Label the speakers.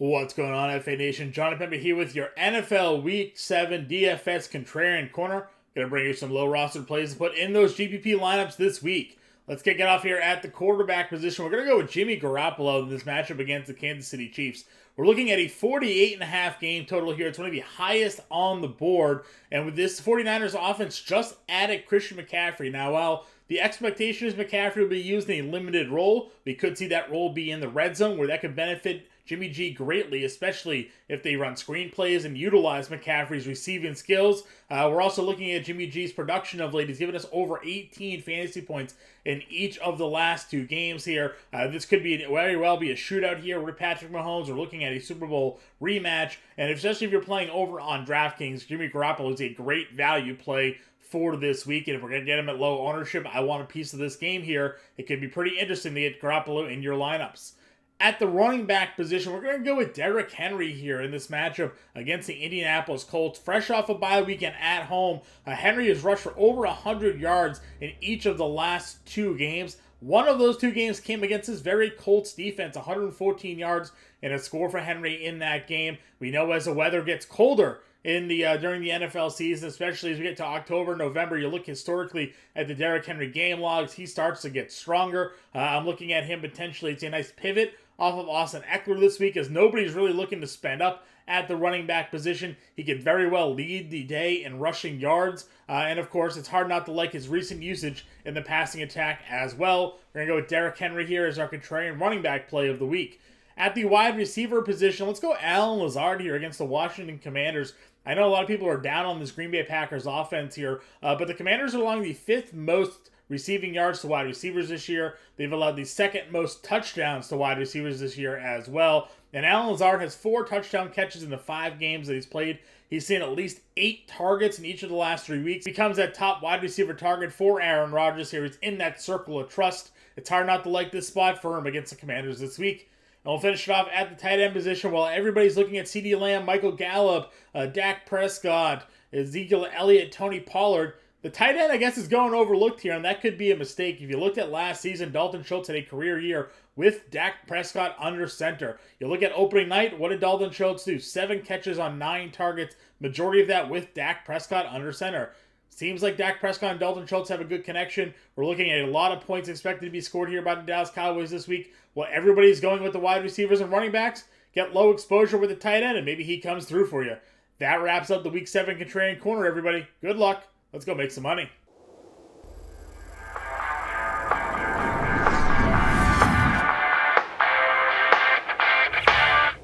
Speaker 1: What's going on, FA Nation? Jon Impemba here with your NFL Week 7 DFS Contrarian Corner. Going to bring you some low roster plays to put in those GPP lineups this week. Let's get off here at the quarterback position. We're going to go with Jimmy Garoppolo in this matchup against the Kansas City Chiefs. We're looking at a 48.5 game total here. It's one of the highest on the board. And with this 49ers offense just added Christian McCaffrey. Now, while the expectation is McCaffrey will be used in a limited role, we could see that role be in the red zone where that could benefit Jimmy G greatly, especially if they run screenplays and utilize McCaffrey's receiving skills. We're also looking at Jimmy G's production of late. He's given us over 18 fantasy points in each of the last two games here. This could be very well be a shootout here with Patrick Mahomes. We're looking at a Super Bowl rematch, and especially if you're playing over on DraftKings, Jimmy Garoppolo is a great value play for this week, and if we're going to get him at low ownership, I want a piece of this game here. It could be pretty interesting to get Garoppolo in your lineups. At the running back position, we're going to go with Derrick Henry here in this matchup against the Indianapolis Colts. Fresh off a bye weekend at home, Henry has rushed for over 100 yards in each of the last two games. One of those two games came against this very Colts defense, 114 yards and a score for Henry in that game. We know as the weather gets colder in the during the NFL season, especially as we get to October, November, you look historically at the Derrick Henry game logs, he starts to get stronger. I'm looking at him potentially. It's a nice pivot off of Austin Eckler this week, as nobody's really looking to spend up at the running back position. He could very well lead the day in rushing yards. And of course, it's hard not to like his recent usage in the passing attack as well. We're going to go with Derrick Henry here as our contrarian running back play of the week. At the wide receiver position, let's go Allen Lazard here against the Washington Commanders. I know a lot of people are down on this Green Bay Packers offense here, but the Commanders are allowing the fifth most receiving yards to wide receivers this year. They've allowed the second most touchdowns to wide receivers this year as well. And Allen Lazard has 4 touchdown catches in the 5 games that he's played. He's seen at least 8 targets in each of the last 3 weeks. Becomes that top wide receiver target for Aaron Rodgers here. He's in that circle of trust. It's hard not to like this spot for him against the Commanders this week. And we'll finish it off at the tight end position while everybody's looking at CeeDee Lamb, Michael Gallup, Dak Prescott, Ezekiel Elliott, Tony Pollard. The tight end, I guess, is going overlooked here, and that could be a mistake. If you looked at last season, Dalton Schultz had a career year with Dak Prescott under center. You look at opening night, what did Dalton Schultz do? 7 catches on 9 targets, majority of that with Dak Prescott under center. Seems like Dak Prescott and Dalton Schultz have a good connection. We're looking at a lot of points expected to be scored here by the Dallas Cowboys this week. Well, everybody's going with the wide receivers and running backs. Get low exposure with the tight end, and maybe he comes through for you. That wraps up the Week 7 Contrarian Corner, everybody. Good luck. Let's go make some money.